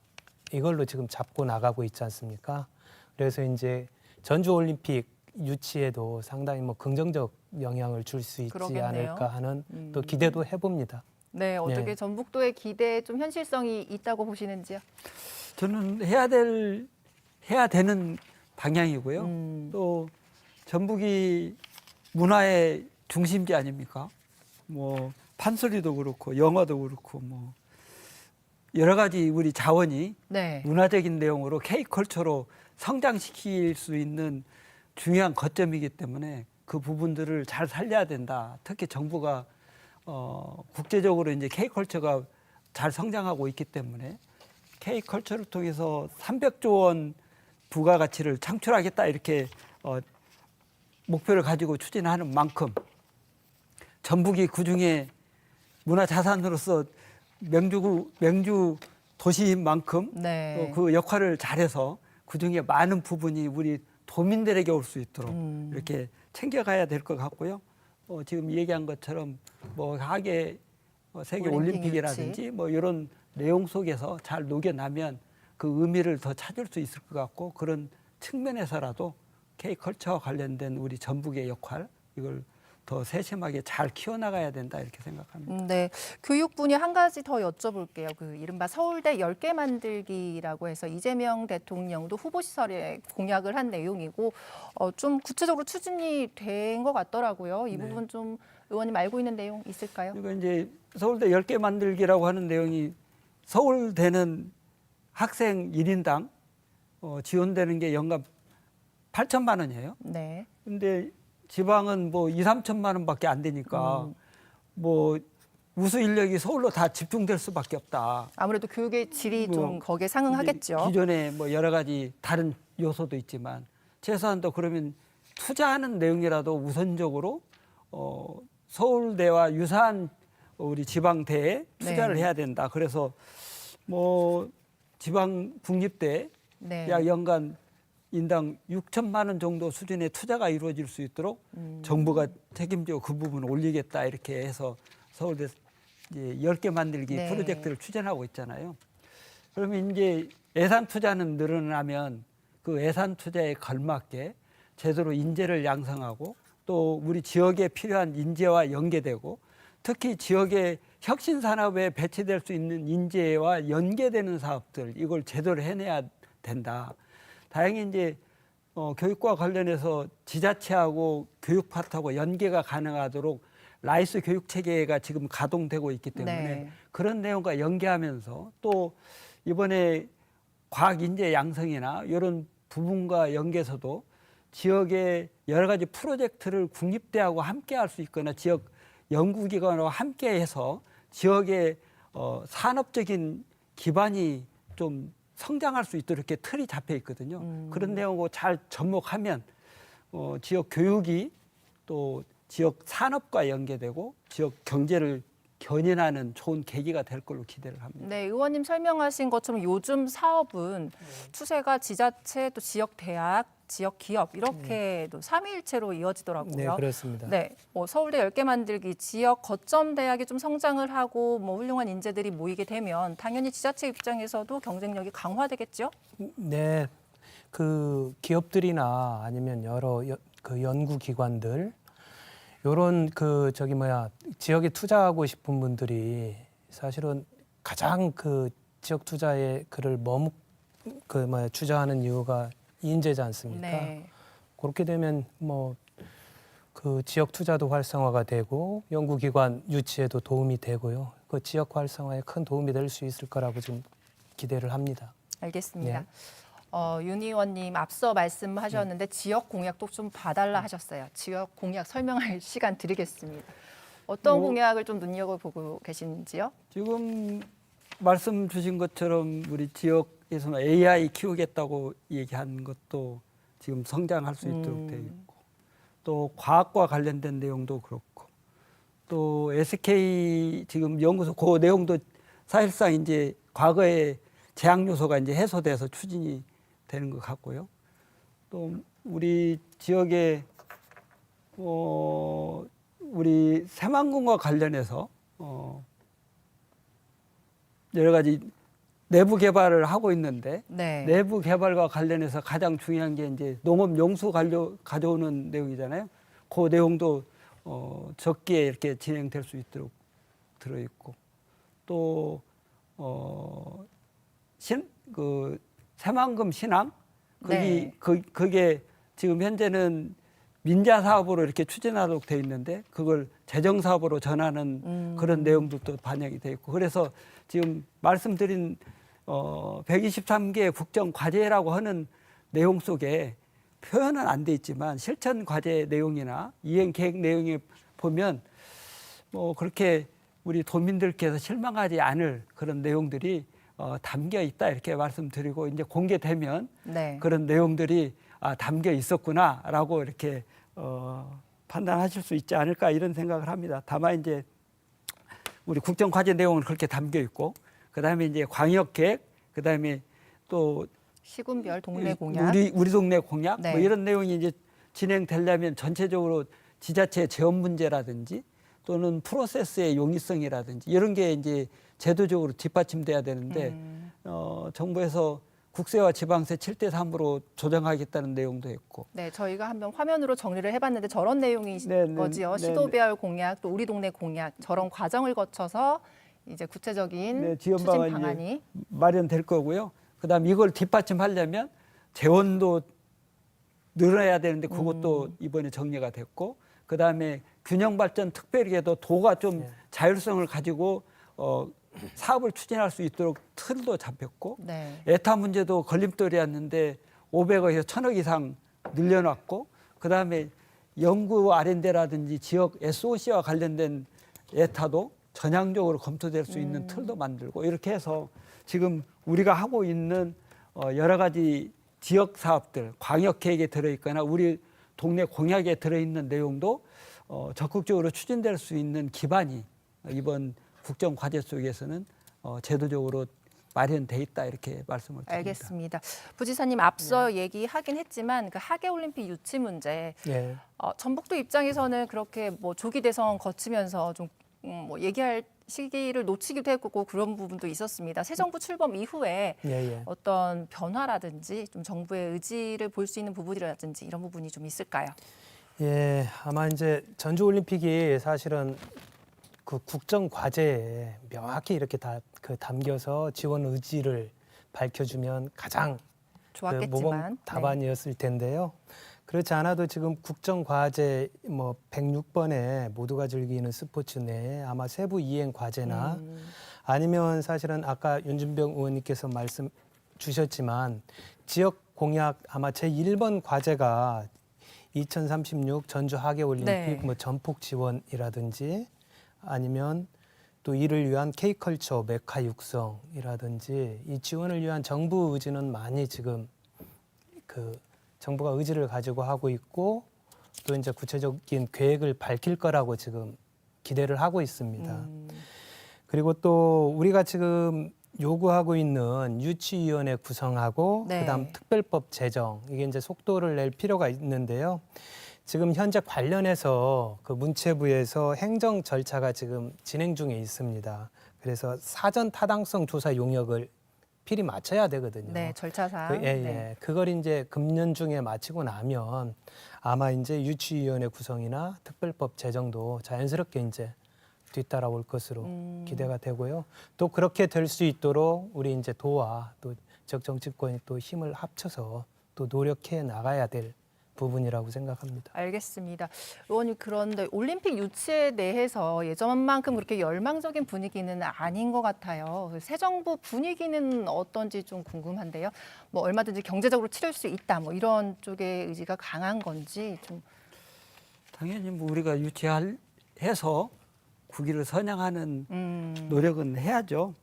이걸로 지금 잡고 나가고 있지 않습니까? 그래서 이제 전주올림픽 유치에도 상당히 뭐 긍정적 영향을 줄 수 있지 그러겠네요. 않을까 하는 또 기대도 해봅니다. 네, 어떻게 네. 전북도의 기대에 좀 현실성이 있다고 보시는지요? 저는 해야 되는 방향이고요. 또 전북이 문화의 중심지 아닙니까? 뭐 판소리도 그렇고 영화도 그렇고 뭐 여러 가지 우리 자원이 네. 문화적인 내용으로 K컬처로 성장시킬 수 있는 중요한 거점이기 때문에 그 부분들을 잘 살려야 된다. 특히 정부가 국제적으로 이제 K컬처가 잘 성장하고 있기 때문에 K컬처를 통해서 300조 원 부가가치를 창출하겠다 이렇게 목표를 가지고 추진하는 만큼 전북이 그중에 문화자산으로서 명주 도시인 만큼 네. 그 역할을 잘해서 그중에 많은 부분이 우리 도민들에게 올 수 있도록 이렇게 챙겨가야 될 것 같고요. 지금 얘기한 것처럼 뭐 하계 세계 올림픽 올림픽이라든지 뭐 이런 내용 속에서 잘 녹여나면 그 의미를 더 찾을 수 있을 것 같고 그런 측면에서라도 K컬처와 관련된 우리 전북의 역할 이걸 더 세심하게 잘 키워나가야 된다 이렇게 생각합니다. 네, 교육 분야 한 가지 더 여쭤볼게요. 그 이른바 서울대 10개 만들기라고 해서 이재명 대통령도 후보 시설에 공약을 한 내용이고 좀 구체적으로 추진이 된 것 같더라고요. 이 네. 부분 좀 의원님 알고 있는 내용 있을까요? 그리고 이제 서울대 10개 만들기라고 하는 내용이 서울대는 학생 1인당 지원되는 게 연간 8천만 원이에요. 네. 근데 지방은 뭐 2, 3천만 원밖에 안 되니까 뭐 우수 인력이 서울로 다 집중될 수밖에 없다. 아무래도 교육의 질이 뭐 좀 거기에 상응하겠죠. 기존에 뭐 여러 가지 다른 요소도 있지만 최소한도 그러면 투자하는 내용이라도 우선적으로 서울대와 유사한 우리 지방대에 투자를 네. 해야 된다. 그래서 뭐 지방 국립대 네. 약 연간 인당 6천만 원 정도 수준의 투자가 이루어질 수 있도록 정부가 책임지고 그 부분을 올리겠다 이렇게 해서 서울대 이제 10개 만들기 네. 프로젝트를 추진하고 있잖아요. 그러면 이제 예산 투자는 늘어나면 그 예산 투자에 걸맞게 제대로 인재를 양성하고 또 우리 지역에 필요한 인재와 연계되고 특히 지역의 혁신 산업에 배치될 수 있는 인재와 연계되는 사업들 이걸 제대로 해내야 된다. 다행히 이제 교육과 관련해서 지자체하고 교육파트하고 연계가 가능하도록 라이스 교육 체계가 지금 가동되고 있기 때문에 네. 그런 내용과 연계하면서 또 이번에 과학 인재 양성이나 이런 부분과 연계해서도 지역의 여러 가지 프로젝트를 국립대하고 함께 할 수 있거나 지역 연구기관과 함께 해서 지역의 산업적인 기반이 좀 성장할 수 있도록 이렇게 틀이 잡혀 있거든요. 그런 내용을 잘 접목하면 지역 교육이 또 지역 산업과 연계되고 지역 경제를 견인하는 좋은 계기가 될 걸로 기대를 합니다. 네, 의원님 설명하신 것처럼 요즘 사업은 추세가 지자체 또 지역 대학, 지역 기업 이렇게 또 삼위일체로 이어지더라고요. 네, 그렇습니다. 네, 서울대 10개 만들기 지역 거점 대학이 좀 성장을 하고 뭐 훌륭한 인재들이 모이게 되면 당연히 지자체 입장에서도 경쟁력이 강화되겠죠? 네, 그 기업들이나 아니면 여러 그 연구기관들 요런 지역에 투자하고 싶은 분들이 사실은 가장 그 지역 투자에 그를 주저하는 이유가 인재지 않습니까? 네. 그렇게 되면 뭐 그 지역 투자도 활성화가 되고 연구기관 유치에도 도움이 되고요. 그 지역 활성화에 큰 도움이 될 수 있을 거라고 좀 기대를 합니다. 알겠습니다. 네. 윤 의원님 앞서 말씀하셨는데 지역 공약도 좀 봐달라 하셨어요. 지역 공약 설명할 시간 드리겠습니다. 어떤 공약을 좀 눈여겨보고 계신지요? 지금 말씀 주신 것처럼 우리 지역에서는 AI 키우겠다고 얘기한 것도 지금 성장할 수 있도록 되어 있고 또 과학과 관련된 내용도 그렇고 또 SK 지금 연구소 그 내용도 사실상 이제 과거의 제약 요소가 이제 해소돼서 추진이 되는 것 같고요. 또 우리 지역에 우리 새만금과 관련해서 여러 가지 내부 개발을 하고 있는데 네. 내부 개발과 관련해서 가장 중요한 게 이제 농업 용수 가져오는 내용이잖아요. 그 내용도 적기에 이렇게 진행될 수 있도록 들어 있고 또 새만금 신항 네. 그게 지금 현재는 민자 사업으로 이렇게 추진하도록 돼 있는데 그걸 재정 사업으로 전하는 그런 내용들도 반영이 돼 있고 그래서 지금 말씀드린 123개 국정 과제라고 하는 내용 속에 표현은 안 돼 있지만 실천 과제 내용이나 이행 계획 내용에 보면 뭐 그렇게 우리 도민들께서 실망하지 않을 그런 내용들이 담겨 있다 이렇게 말씀드리고 이제 공개되면 네. 그런 내용들이 담겨 있었구나라고 이렇게 판단하실 수 있지 않을까 이런 생각을 합니다. 다만 이제 우리 국정 과제 내용은 그렇게 담겨 있고 그다음에 이제 광역 계획 그다음에 또 시군별 동네 공약. 우리 동네 공약 네. 뭐 이런 내용이 이제 진행되려면 전체적으로 지자체 재원 문제라든지 또는 프로세스의 용이성이라든지 이런 게 이제 제도적으로 뒷받침돼야 되는데 정부에서 국세와 지방세 7대3으로 조정하겠다는 내용도 있고. 네, 저희가 한번 화면으로 정리를 해봤는데 저런 내용인 네, 네, 거지요. 네, 시도별 공약, 또 우리 동네 공약 저런 과정을 거쳐서 이제 구체적인 지원 추진 방안이 방안이 마련될 거고요. 그다음 이걸 뒷받침하려면 재원도 늘어야 되는데 그것도 이번에 정리가 됐고 그다음에 균형발전 특별계도 도가 좀 자율성을 가지고 사업을 추진할 수 있도록 틀도 잡혔고 네. 에타 문제도 걸림돌이었는데 500억에서 1000억 이상 늘려놨고 그다음에 연구 R&D라든지 지역 SOC와 관련된 에타도 전향적으로 검토될 수 있는 틀도 만들고 이렇게 해서 지금 우리가 하고 있는 여러 가지 지역 사업들, 광역 계획에 들어있거나 우리 동네 공약에 들어있는 내용도 적극적으로 추진될 수 있는 기반이 이번 국정 과제 속에서는 제도적으로 마련돼 있다 이렇게 말씀을 드립니다. 알겠습니다. 부지사님 앞서 얘기하긴 했지만 그 하계올림픽 유치 문제 예. 전북도 입장에서는 그렇게 뭐 조기 대선 거치면서 좀 뭐 얘기할 시기를 놓치기도 했고 그런 부분도 있었습니다. 새 정부 출범 이후에 예. 어떤 변화라든지 좀 정부의 의지를 볼 수 있는 부분이라든지 이런 부분이 좀 있을까요? 예, 아마 이제 전주올림픽이 사실은 그 국정 과제에 명확히 이렇게 다 담겨서 지원 의지를 밝혀주면 가장 좋았겠지만 모범 답안이었을 텐데요. 그렇지 않아도 지금 국정 과제 뭐 106번에 모두가 즐기는 스포츠 내에 아마 세부 이행 과제나 아니면 사실은 아까 윤준병 의원님께서 말씀 주셨지만 지역 공약 아마 제1번 과제가 2036 전주 하계올림픽 네. 뭐 전폭 지원이라든지 아니면 또 이를 위한 K컬처 메카 육성이라든지 이 지원을 위한 정부 의지는 많이 지금 그 정부가 의지를 가지고 하고 있고 또 이제 구체적인 계획을 밝힐 거라고 지금 기대를 하고 있습니다. 그리고 또 우리가 지금 요구하고 있는 유치위원회 구성하고 네. 그다음 특별법 제정 이게 이제 속도를 낼 필요가 있는데요. 지금 현재 관련해서 그 문체부에서 행정 절차가 지금 진행 중에 있습니다. 그래서 사전 타당성 조사 용역을 필히 마쳐야 되거든요. 네, 절차상. 네. 그걸 이제 금년 중에 마치고 나면 아마 이제 유치위원회 구성이나 특별법 제정도 자연스럽게 이제 뒤따라올 것으로 기대가 되고요. 또 그렇게 될 수 있도록 우리 이제 도와 또 지역 정치권이 또 힘을 합쳐서 또 노력해 나가야 될 부분이라고 생각합니다. 알겠습니다. 의원님 그런데 올림픽 유치에 대해서 예전만큼 그렇게 열망적인 분위기는 아닌 것 같아요. 새 정부 분위기는 어떤지 좀 궁금한데요. 뭐 얼마든지 경제적으로 치를 수 있다 뭐 이런 쪽의 의지가 강한 건지 좀. 당연히 뭐 우리가 유치해서 국위를 선양하는 노력은 해야죠.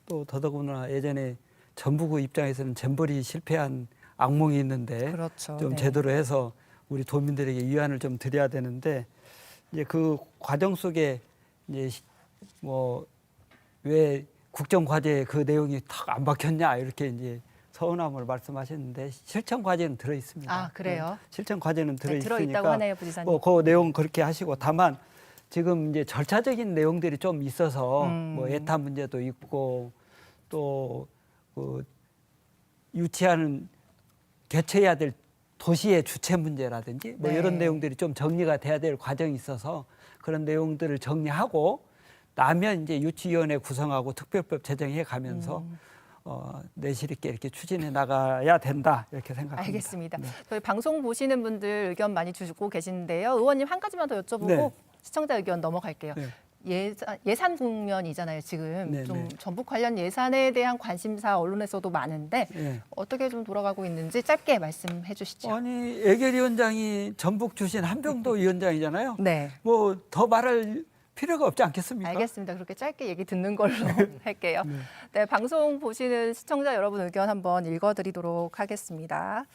또 더더구나 예전에 전북의 입장에서는 잼버리 실패한 악몽이 있는데 그렇죠. 좀 네. 제대로 해서 우리 도민들에게 위안을 좀 드려야 되는데 이제 그 과정 속에 이제 뭐 왜 국정 과제에 그 내용이 탁 안 박혔냐 이렇게 이제 서운함을 말씀하셨는데 실천 과제는 들어 있습니다. 아 그래요? 실천 과제는 들어 네, 들어 있다고 있으니까 하네요, 부지사님. 뭐 그 내용 그렇게 하시고 다만 지금 이제 절차적인 내용들이 좀 있어서 뭐 에타 문제도 있고 또 그 유치하는 개최해야 될 도시의 주체 문제라든지 뭐 네. 이런 내용들이 좀 정리가 돼야 될 과정이 있어서 그런 내용들을 정리하고 나면 이제 유치위원회 구성하고 특별법 제정해 가면서 내실 있게 이렇게 추진해 나가야 된다 이렇게 생각합니다. 알겠습니다. 네. 저희 방송 보시는 분들 의견 많이 주고 계시는데요. 의원님 한 가지만 더 여쭤보고 네. 시청자 의견 넘어갈게요. 네. 예산 국면이잖아요. 지금 네, 좀 네. 전북 관련 예산에 대한 관심사 언론에서도 많은데 네. 어떻게 좀 돌아가고 있는지 짧게 말씀해 주시죠. 아니 애결위원장이 전북 출신 한병도 위원장이잖아요. 네. 뭐 더 말할 필요가 없지 않겠습니까? 알겠습니다. 그렇게 짧게 얘기 듣는 걸로 할게요. 네, 방송 보시는 시청자 여러분 의견 한번 읽어드리도록 하겠습니다.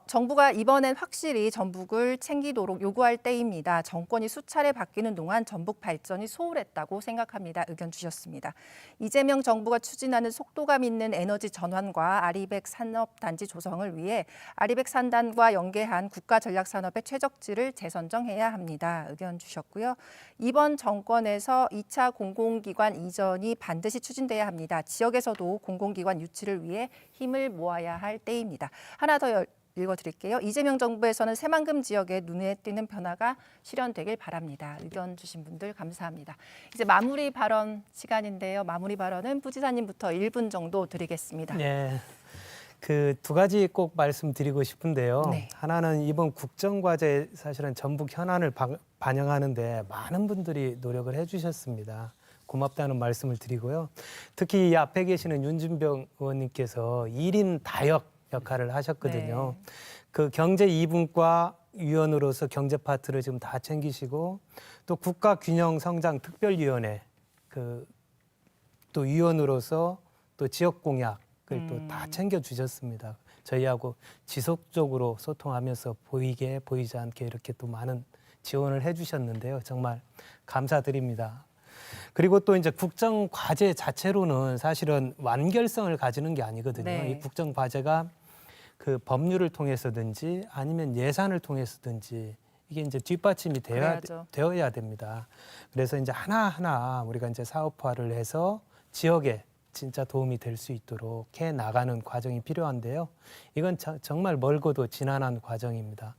정부가 이번엔 확실히 전북을 챙기도록 요구할 때입니다. 정권이 수차례 바뀌는 동안 전북 발전이 소홀했다고 생각합니다. 의견 주셨습니다. 이재명 정부가 추진하는 속도감 있는 에너지 전환과 아리백 산업단지 조성을 위해 아리백 산단과 연계한 국가전략산업의 최적지를 재선정해야 합니다. 의견 주셨고요. 이번 정권에서 2차 공공기관 이전이 반드시 추진돼야 합니다. 지역에서도 공공기관 유치를 위해 힘을 모아야 할 때입니다. 하나 더 읽어드릴게요. 이재명 정부에서는 새만금 지역에 눈에 띄는 변화가 실현되길 바랍니다. 의견 주신 분들 감사합니다. 이제 마무리 발언 시간인데요. 마무리 발언은 부지사님부터 1분 정도 드리겠습니다. 네. 그 두 가지 꼭 말씀드리고 싶은데요. 네. 하나는 이번 국정과제 사실은 전북 현안을 반영하는데 많은 분들이 노력을 해주셨습니다. 고맙다는 말씀을 드리고요. 특히 이 앞에 계시는 윤준병 의원님께서 1인 다역 역할을 하셨거든요. 네. 그 경제 2분과 위원으로서 경제 파트를 지금 다 챙기시고 또 국가균형성장특별위원회 또 위원으로서 또 지역 공약을 또 다 챙겨주셨습니다. 저희하고 지속적으로 소통하면서 보이게 보이지 않게 이렇게 또 많은 지원을 해주셨는데요. 정말 감사드립니다. 그리고 또 이제 국정 과제 자체로는 사실은 완결성을 가지는 게 아니거든요. 네. 이 국정 과제가 그 법률을 통해서든지 아니면 예산을 통해서든지 이게 이제 뒷받침이 그래야죠. 되어야 됩니다. 그래서 이제 하나하나 우리가 이제 사업화를 해서 지역에 진짜 도움이 될 수 있도록 해 나가는 과정이 필요한데요. 이건 정말 멀고도 지난한 과정입니다.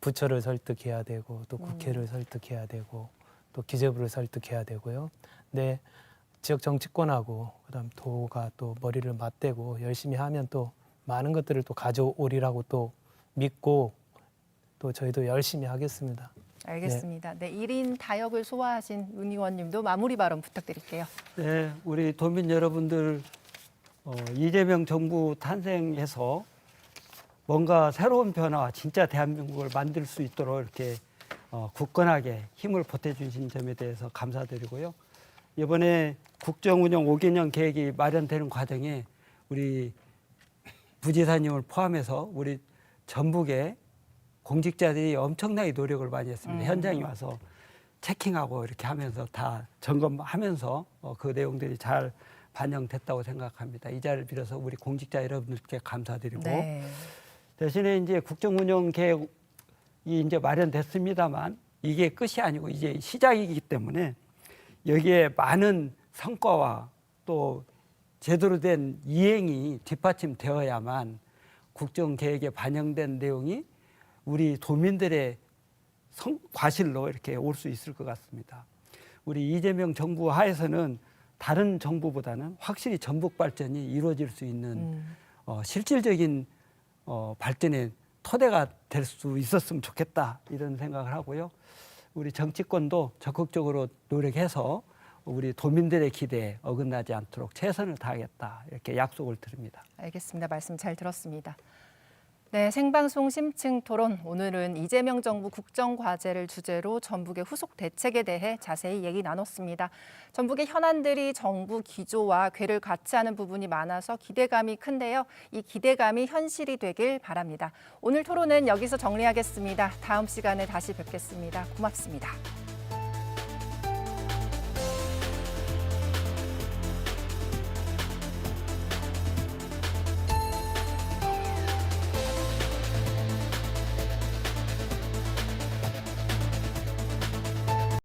부처를 설득해야 되고 또 국회를 설득해야 되고 또 기재부를 설득해야 되고요. 네, 지역 정치권하고 그다음 도가 또 머리를 맞대고 열심히 하면 또 많은 것들을 또 가져오리라고 또 믿고 또 저희도 열심히 하겠습니다. 알겠습니다. 네, 1인 다역을 소화하신 문 의원님도 마무리 발언 부탁드릴게요. 네, 우리 도민 여러분들 이재명 정부 탄생해서 뭔가 새로운 변화, 진짜 대한민국을 만들 수 있도록 이렇게 굳건하게 힘을 보태주신 점에 대해서 감사드리고요. 이번에 국정운영 5개년 계획이 마련되는 과정에 우리 부지사님을 포함해서 우리 전북의 공직자들이 엄청나게 노력을 많이 했습니다. 현장에 와서 체킹하고 이렇게 하면서 다 점검하면서 그 내용들이 잘 반영됐다고 생각합니다. 이 자리를 빌어서 우리 공직자 여러분들께 감사드리고 네. 대신에 이제 국정운영 계획이 이제 마련됐습니다만 이게 끝이 아니고 이제 시작이기 때문에 여기에 많은 성과와 또 제대로 된 이행이 뒷받침되어야만 국정계획에 반영된 내용이 우리 도민들의 과실로 이렇게 올 수 있을 것 같습니다. 우리 이재명 정부 하에서는 다른 정부보다는 확실히 전북 발전이 이루어질 수 있는 실질적인 발전의 토대가 될 수 있었으면 좋겠다 이런 생각을 하고요. 우리 정치권도 적극적으로 노력해서 우리 도민들의 기대에 어긋나지 않도록 최선을 다하겠다 이렇게 약속을 드립니다. 알겠습니다. 말씀 잘 들었습니다. 네, 생방송 심층 토론. 오늘은 이재명 정부 국정과제를 주제로 전북의 후속 대책에 대해 자세히 얘기 나눴습니다. 전북의 현안들이 정부 기조와 궤를 같이 하는 부분이 많아서 기대감이 큰데요. 이 기대감이 현실이 되길 바랍니다. 오늘 토론은 여기서 정리하겠습니다. 다음 시간에 다시 뵙겠습니다. 고맙습니다.